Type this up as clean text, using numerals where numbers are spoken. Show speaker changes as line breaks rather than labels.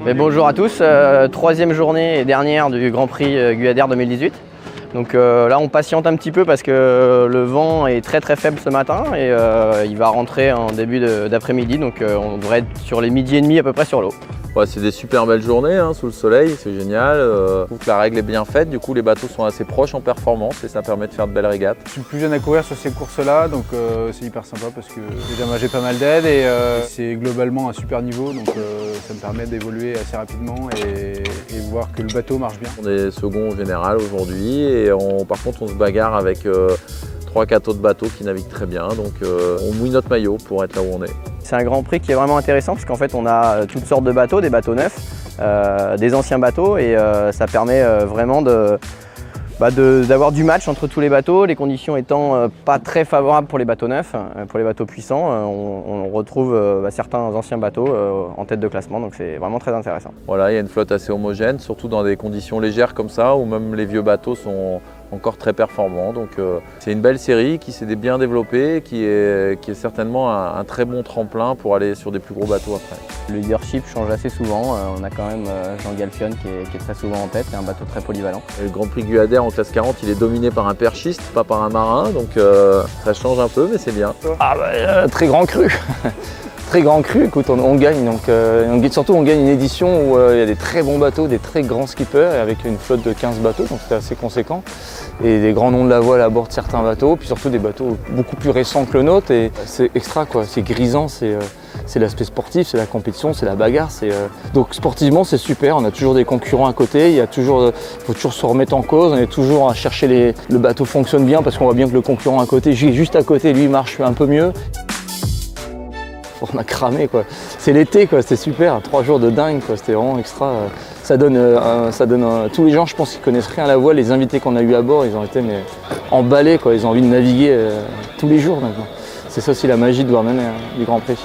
Mais bonjour à tous, troisième journée et dernière du Grand Prix Guyader 2018. Donc là on patiente un petit peu parce que le vent est très faible ce matin et il va rentrer en début d'après-midi, donc on devrait être sur les midi et demi à peu près sur l'eau.
Ouais, c'est des super belles journées sous le soleil, c'est génial. Je trouve que la règle est bien faite, du coup les bateaux sont assez proches en performance et ça permet de faire de belles régates.
Je suis le plus jeune à courir sur ces courses-là, donc c'est hyper sympa parce que déjà moi j'ai pas mal d'aide et c'est globalement un super niveau, donc ça me permet d'évoluer assez rapidement et voir que le bateau marche bien.
On est second au général aujourd'hui et par contre on se bagarre avec 3-4 autres bateaux qui naviguent très bien, donc on mouille notre maillot pour être là où on est.
C'est un Grand Prix qui est vraiment intéressant parce qu'en fait on a toutes sortes de bateaux, des bateaux neufs, des anciens bateaux et ça permet vraiment d'avoir du match entre tous les bateaux, les conditions étant pas très favorables pour les bateaux neufs, pour les bateaux puissants. On retrouve certains anciens bateaux en tête de classement, donc c'est vraiment très intéressant.
Voilà, il y a une flotte assez homogène, surtout dans des conditions légères comme ça, où même les vieux bateaux sont encore très performants. Donc c'est une belle série qui s'est bien développée, qui est certainement un très bon tremplin pour aller sur des plus gros bateaux après.
Le leadership change assez souvent, on a quand même Jean Galfion qui est très souvent en tête, et un bateau très polyvalent.
Et le Grand Prix Guyader en classe 40, il est dominé par un perchiste, pas par un marin, donc ça change un peu, mais c'est bien.
Très grand cru. Très grand cru, écoute, on gagne, donc surtout on gagne une édition où il y a des très bons bateaux, des très grands skippers, avec une flotte de 15 bateaux, donc c'est assez conséquent. Et des grands noms de la voile à bord de certains bateaux, puis surtout des bateaux beaucoup plus récents que le nôtre, et c'est extra quoi, c'est grisant, c'est l'aspect sportif, c'est la compétition, c'est la bagarre. Donc sportivement c'est super, on a toujours des concurrents à côté, il faut toujours se remettre en cause, on est toujours à chercher le bateau fonctionne bien parce qu'on voit bien que le concurrent à côté, juste à côté, lui marche un peu mieux. On a cramé quoi. C'est l'été quoi, c'était super, 3 jours de dingue quoi, c'était vraiment extra. Ça donne tous les gens je pense qui connaissent rien à la voile, les invités qu'on a eu à bord, ils ont été emballés quoi, ils ont envie de naviguer tous les jours maintenant. C'est ça aussi la magie de Douarnenez, du Grand Prix.